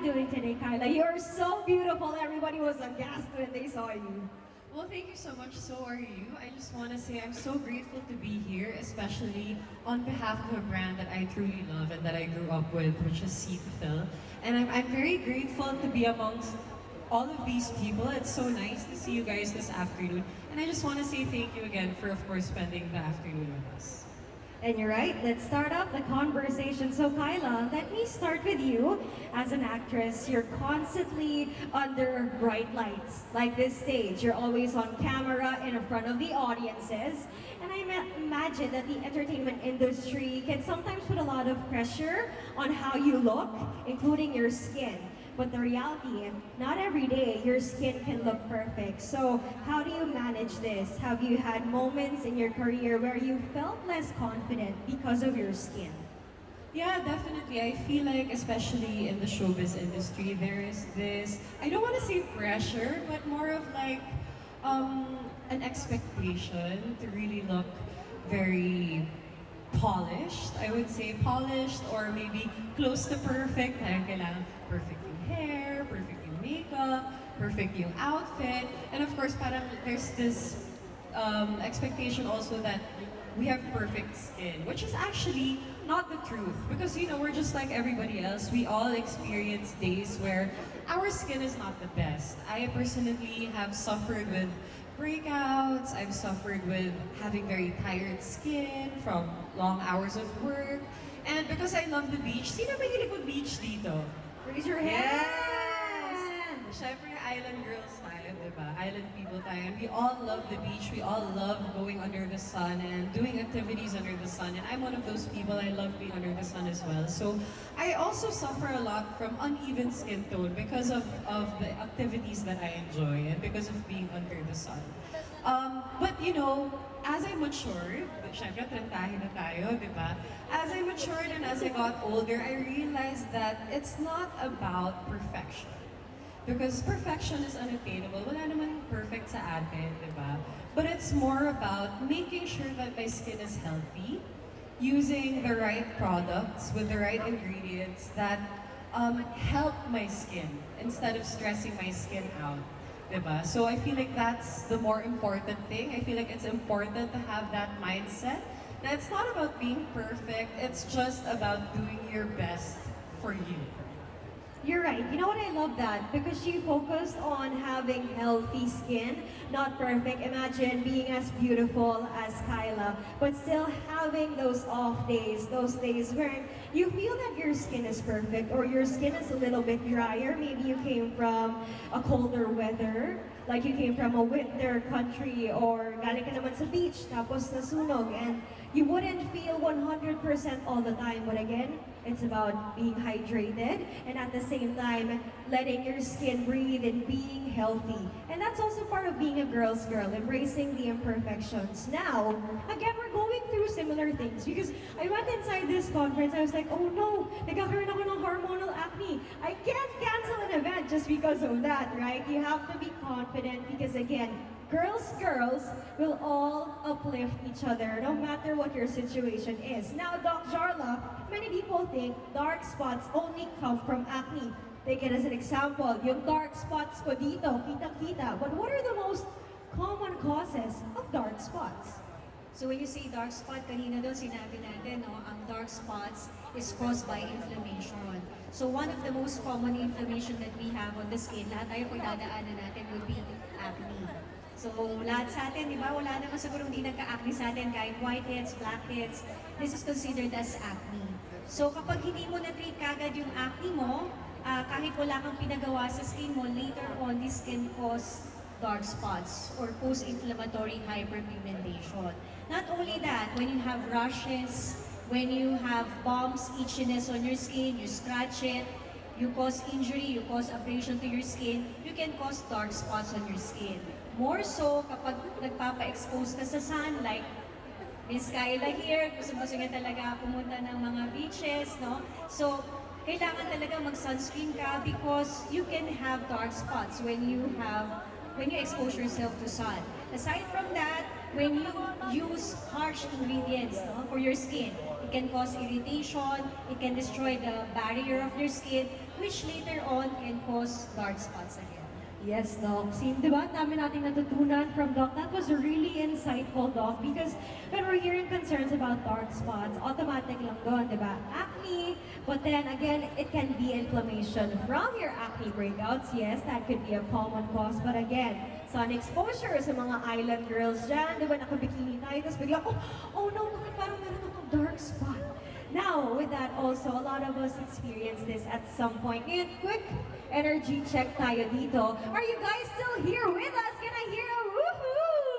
you doing today, Kyla? You're so beautiful. Everybody was aghast when they saw you. Well, thank you so much. So are you. I just want to say I'm so grateful to be here, especially on behalf of a brand that I truly love and that I grew up with, which is Cetaphil. And I'm very grateful to be amongst all of these people. It's so nice to see you guys this afternoon. And I just want to say thank you again for, of course, spending the afternoon with us. And you're right, let's start up the conversation. So Kyla, let me start with you. As an actress, you're constantly under bright lights, like this stage. You're always on camera in front of the audiences. And I imagine that the entertainment industry can sometimes put a lot of pressure on how you look, including your skin. But the reality, not every day your skin can look perfect. So how do you manage this? Have you had moments in your career where you felt less confident because of your skin? Yeah, definitely. I feel like, especially in the showbiz industry, there is this, I don't want to say pressure, but more of like an expectation to really look very polished. I would say polished or maybe close to perfect. Parang kailangan perfect yung hair, perfect yung makeup, perfect yung outfit. And of course, parang there's this expectation also that we have perfect skin, which is actually not the truth. Because, you know, we're just like everybody else. We all experience days where our skin is not the best. I personally have suffered with breakouts. I've suffered with having very tired skin from long hours of work. And because I love the beach, sino ba hilig mag-beach dito? Raise your hand! Yes! Siyempre, island girls tayo, diba? Island people tayo. And we all love the beach. We all love going under the sun and doing activities under the sun. And I'm one of those people. I love being under the sun as well. So I also suffer a lot from uneven skin tone because of the activities that I enjoy and because of being under the sun. But you know, as I matured, syempre trentahin na tayo, di ba? As I matured and as I got older, I realized that it's not about perfection. Because perfection is unattainable. Wala naman perfect sa atin, di ba? But it's more about making sure that my skin is healthy, using the right products with the right ingredients that help my skin instead of stressing my skin out. Diba? So I feel like that's the more important thing. I feel like it's important to have that mindset. That it's not about being perfect, it's just about doing your best for you. You're right. You know what? I love that because she focused on having healthy skin, not perfect. Imagine being as beautiful as Kyla, but still having those off days, those days where you feel that your skin is perfect or your skin is a little bit drier. Maybe you came from a colder weather, like you came from a winter country or galing ka naman sa beach tapos nasunog and you wouldn't feel 100% all the time. But again, it's about being hydrated and at the same time letting your skin breathe and being healthy. And that's also part of being a girl's girl, embracing the imperfections. Now, again, we're going through similar things because I went inside this conference, I was like, oh no, nagkakaroon ako ng hormonal acne. I can't cancel an event just because of that, right? You have to be confident because again, girls will all uplift each other no matter what your situation is. Now, Doc Jarla, many people think dark spots only come from acne. Take it as an example, yung dark spots ko dito, kitang-kita. But what are the most common causes of dark spots? So when you say dark spot, kanina doon sinabi natin, no, ang dark spots is caused by inflammation. So one of the most common inflammation that we have on the skin, lahat tayo pagdadaanan natin would be acne. So lahat sa atin, di ba, wala naman siguro hindi nagka-acne sa atin, kahit whiteheads, blackheads, this is considered as acne. So kapag hindi mo na-treat kagad yung acne mo, kahit wala kang pinagawa sa skin mo, later on, this can cause dark spots or post-inflammatory hyperpigmentation. Not only that, when you have rashes, when you have bumps, itchiness on your skin, you scratch it, you cause injury, you cause abrasion to your skin, you can cause dark spots on your skin. More so kapag nagpapa-expose ka sa sun, like Miss Kyla here, gusto niya talaga pumunta ng mga beaches, no? So, kailangan talaga mag-sunscreen ka because you can have dark spots when you expose yourself to sun. Aside from that, when you use harsh ingredients, for your skin, it can cause irritation, it can destroy the barrier of your skin. which later on can cause dark spots again. Yes, Doc. See, di ba? Dami nating natutunan from Doc. That was really insightful, Doc, because when we're hearing concerns about dark spots, automatic lang doon, di ba? Acne, but then again, it can be inflammation from your acne breakouts. Yes, that could be a common cause, but again, sun exposure sa mga island girls dyan, di ba? Nakabikini tayo, tapos bigla, oh no, bakit parang meron akong dark spot? Now, with that also, a lot of us experience this at some point. Ngayon, quick energy check tayo dito. Are you guys still here with us? Can I hear a woohoo?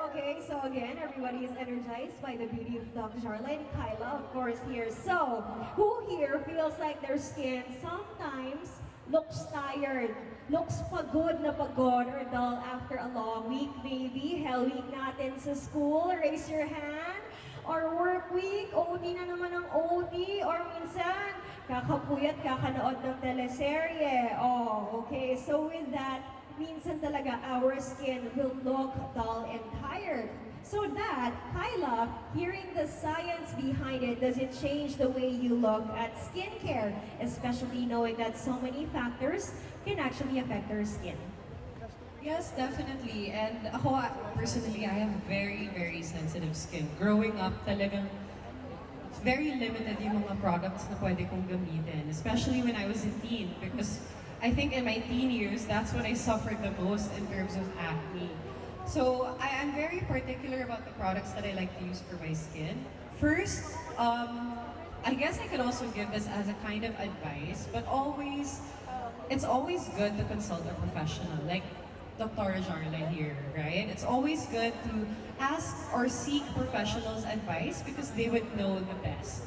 Okay, so again, everybody is energized by the beauty of Dr. Charlotte and Kyla, of course, here. So, who here feels like their skin sometimes looks tired, looks pagod na pagod or dull after a long week, maybe? Hell week natin sa school, raise your hand. Or work week, OT na naman ang OT, or minsan, kakapuyat, kakanood ng teleserye. Oh, okay. So with that, minsan talaga our skin will look dull and tired. So that, Kyla, hearing the science behind it, does it change the way you look at skincare? Especially knowing that so many factors can actually affect our skin. Yes, definitely. And ako, personally, I have very, very sensitive skin. Growing up, talagang very limited yung mga products na pwede kong gamitin. Especially when I was a teen. Because I think in my teen years, that's when I suffered the most in terms of acne. So I'm very particular about the products that I like to use for my skin. First, I guess I could also give this as a kind of advice, but it's always good to consult a professional. Like, Dr. Jarla here, right? It's always good to ask or seek professionals' advice because they would know the best.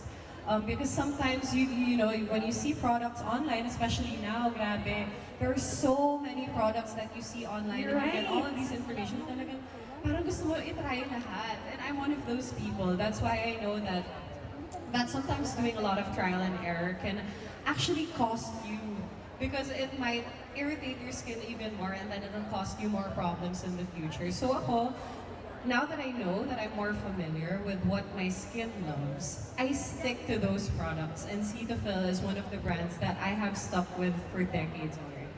Because sometimes you know when you see products online, especially now, grabe, there are so many products that you see online You're and you get all right. of these information. Talagang parang gusto mo itry lahat, and I'm one of those people. That's why I know that sometimes doing a lot of trial and error can actually cost you, because it might irritate your skin even more and then it'll cost you more problems in the future. So ako, now that I know that I'm more familiar with what my skin loves, I stick to those products, and Cetaphil is one of the brands that I have stuck with for decades already.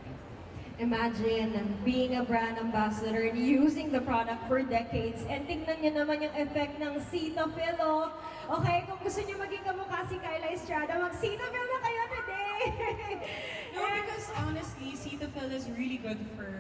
Imagine being a brand ambassador and using the product for decades, and tingnan niyo naman yung effect ng Cetaphil, oh. Okay, kung gusto niyo maging kamukha si Kaila Estrada, mag-Cetaphil na kayo today! No, because honestly, Cetaphil is really good for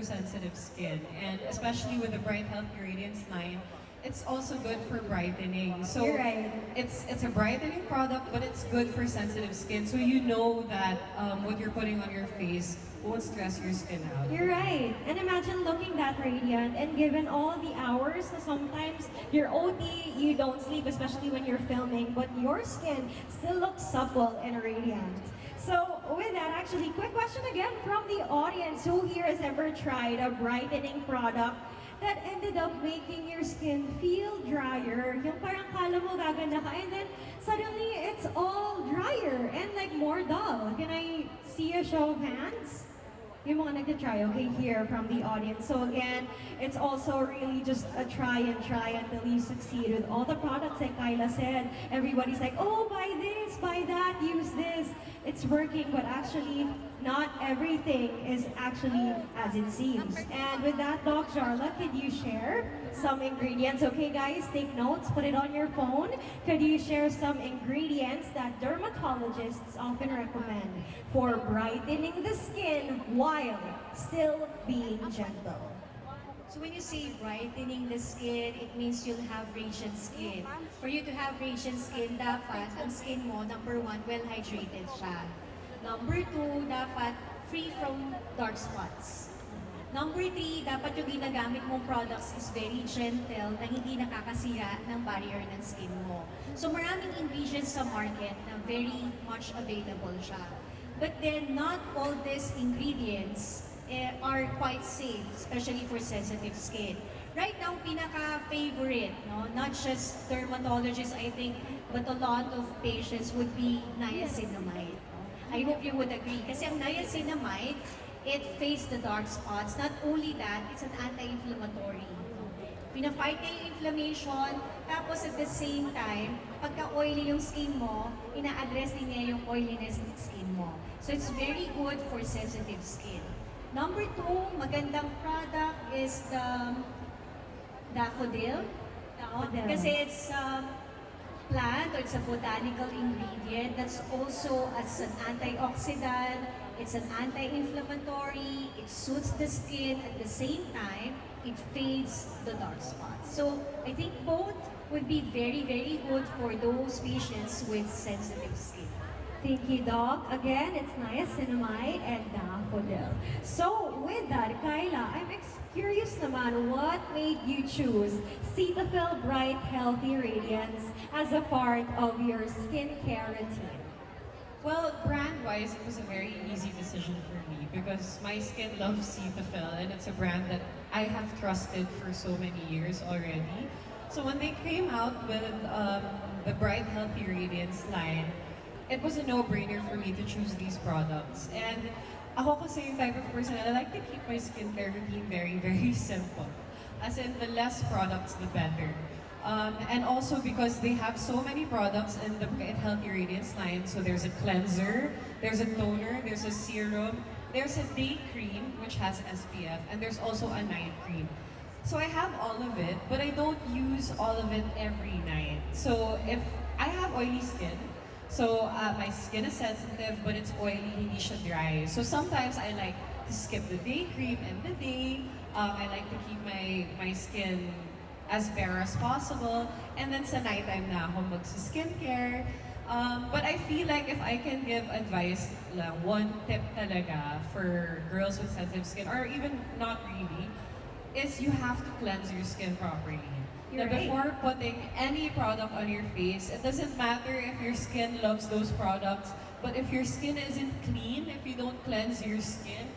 sensitive skin, and especially with the Bright Healthy Radiance line, it's also good for brightening. So You're right. it's a brightening product, but it's good for sensitive skin. So you know that what you're putting on your face won't stress your skin out. You're right. And imagine looking that radiant, and given all the hours na sometimes your OT, you don't sleep, especially when you're filming, but your skin still looks supple and radiant. So with that, actually, quick question again from the audience. Who here has ever tried a brightening product that ended up making your skin feel drier? Yung parang kala mo gaganda ka, and then suddenly it's all drier and like more dull. Can I see a show of hands? Yung mga nagtitry, okay, here from the audience. So again, it's also really just a try until you succeed with all the products like Kyla said. Everybody's like, oh, buy this, buy that, use this. It's working, but actually, not everything is actually as it seems. And with that, Doc Jarla, could you share some ingredients? Okay, guys, take notes, put it on your phone. Could you share some ingredients that dermatologists often recommend for brightening the skin while still being gentle? So when you say brightening the skin, it means you'll have radiant skin. For you to have radiant skin, dapat ang skin mo, number one, well-hydrated siya. Number two, dapat free from dark spots. Number three, dapat yung ginagamit mong products is very gentle na hindi nakakasira ng barrier ng skin mo. So maraming ingredients sa market na very much available siya. But then, not all these ingredients are quite safe, especially for sensitive skin. Right now, pinaka-favorite, no? Not just dermatologists, I think, but a lot of patients would be niacinamide. I hope you would agree. Kasi ang niacinamide, it fades the dark spots. Not only that, it's an anti-inflammatory. Pina-fight niya yung inflammation, tapos at the same time, kapag ka-oily yung skin mo, ina-address din niya yung oiliness ng skin mo. So it's very good for sensitive skin. Number 2, magandang product is the daffodil. Daffodil. Kasi it's plant or it's a botanical ingredient that's also as an antioxidant, it's an anti-inflammatory, it suits the skin at the same time, it fades the dark spots. So I think both would be very, very good for those patients with sensitive skin. Thank you, Doc. Again, it's niacinamide and daffodil. So, with that, Kyla, I'm curious naman, what made you choose Cetaphil Bright Healthy Radiance as a part of your skincare routine? Well, brand-wise, it was a very easy decision for me because my skin loves Cetaphil and it's a brand that I have trusted for so many years already. So when they came out with the Bright Healthy Radiance line, it was a no-brainer for me to choose these products. And ako kasi yung type of person, I like to keep my skincare routine very, very simple. As in, the less products, the better. And also because they have so many products in the Bright Healthy Radiance line. So there's a cleanser, there's a toner, there's a serum, there's a day cream, which has SPF, and there's also a night cream. So I have all of it, but I don't use all of it every night. So if I have oily skin, so my skin is sensitive, but it's oily, hindi siya dry. So sometimes I like to skip the day cream and the day. I like to keep my skin as bare as possible. And then sa nighttime na ako magsa-skincare. But I feel like if I can give advice lang, one tip talaga for girls with sensitive skin, or even not really, is you have to cleanse your skin properly. You're Now, right. before putting any product on your face, it doesn't matter if your skin loves those products, but if your skin isn't clean, if you don't cleanse your skin,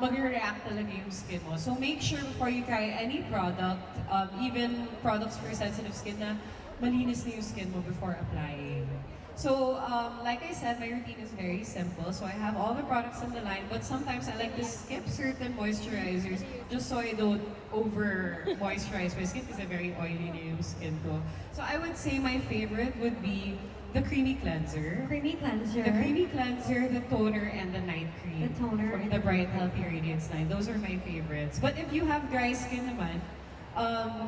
mag-react talaga yung skin mo. So make sure before you try any product, even products for sensitive skin, na malinis na yung skin mo before applying. So, like I said, my routine is very simple. So I have all the products in the line, but sometimes I like to skip certain moisturizers just so I don't over moisturize my skin because I'm very oily na yung skin ko. So I would say my favorite would be the creamy cleanser. Creamy cleanser. The creamy cleanser, the toner, and the night cream. The toner from and the the Bright night Healthy Radiance line. Those are my favorites. But if you have dry skin naman,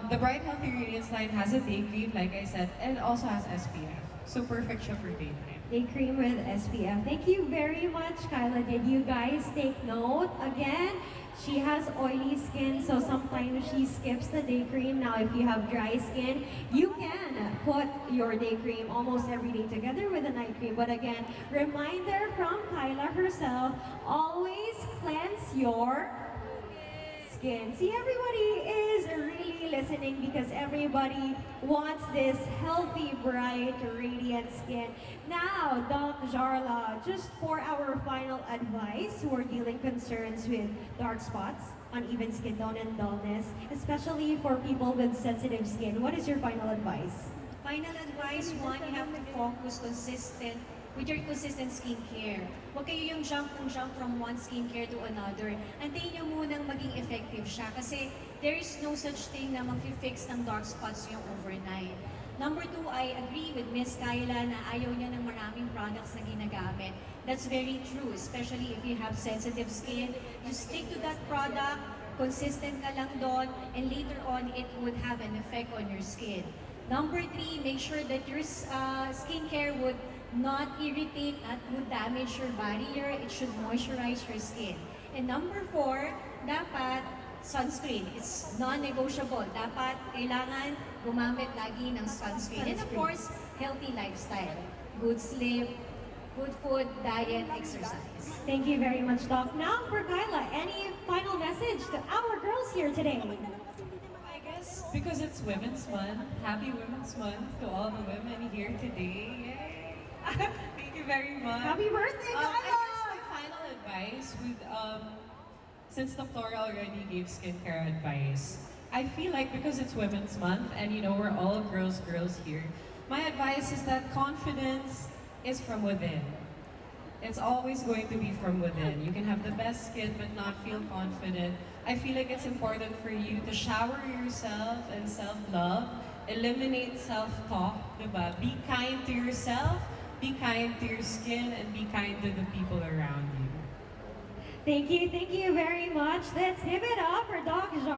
the Bright Healthy Radiance line has a day cream, like I said, and it also has SPF. So perfect siya for daytime. Day cream with SPF. Thank you very much, Kyla. Did you guys take note? Again, she has oily skin, so sometimes she skips the day cream. Now, if you have dry skin, you can put your day cream almost every day together with the night cream. But again, reminder from Kyla herself, always cleanse your skin. See, everybody is really listening because everybody wants this healthy, bright, radiant skin. Now, Doc Jarla, just for our final advice who are dealing concerns with dark spots, uneven skin tone, and dullness, especially for people with sensitive skin, what is your final advice? Final advice, one, you have to focus with your consistent skincare. Huwag kayo yung jump from one skincare to another. Antayin nyo munang maging effective siya kasi there is no such thing na mag-fix ng dark spots yung overnight. Number 2, I agree with Miss Kyla na ayaw niya ng maraming products na ginagamit. That's very true, especially if you have sensitive skin. You stick to that product, consistent ka lang doon, and later on, it would have an effect on your skin. Number 3, make sure that your skincare would not irritate, not would damage your barrier. It should moisturize your skin. And number 4, dapat sunscreen. It's non-negotiable. Dapat kailangan gumamit lagi ng sunscreen. And of course, healthy lifestyle. Good sleep, good food, diet, exercise. Thank you very much, Doc. Now, for Kyla, any final message to our girls here today? I guess because it's Women's Month, happy Women's Month to all the women here today. Yay! Thank you very much. Happy birthday, I Kyla! guess my final advice would, since Dr. already gave skincare advice, I feel like because it's Women's Month and you know we're all girls here, my advice is that confidence is from within. It's always going to be from within. You can have the best skin but not feel confident. I feel like it's important for you to shower yourself and self-love eliminate self-talk, diba? Be kind to yourself, be kind to your skin, and be kind to the people around you. Thank you very much. Let's give it up for Doc Jean.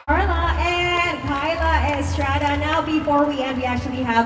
Carla and Kaila Estrada. Now, before we end, we actually have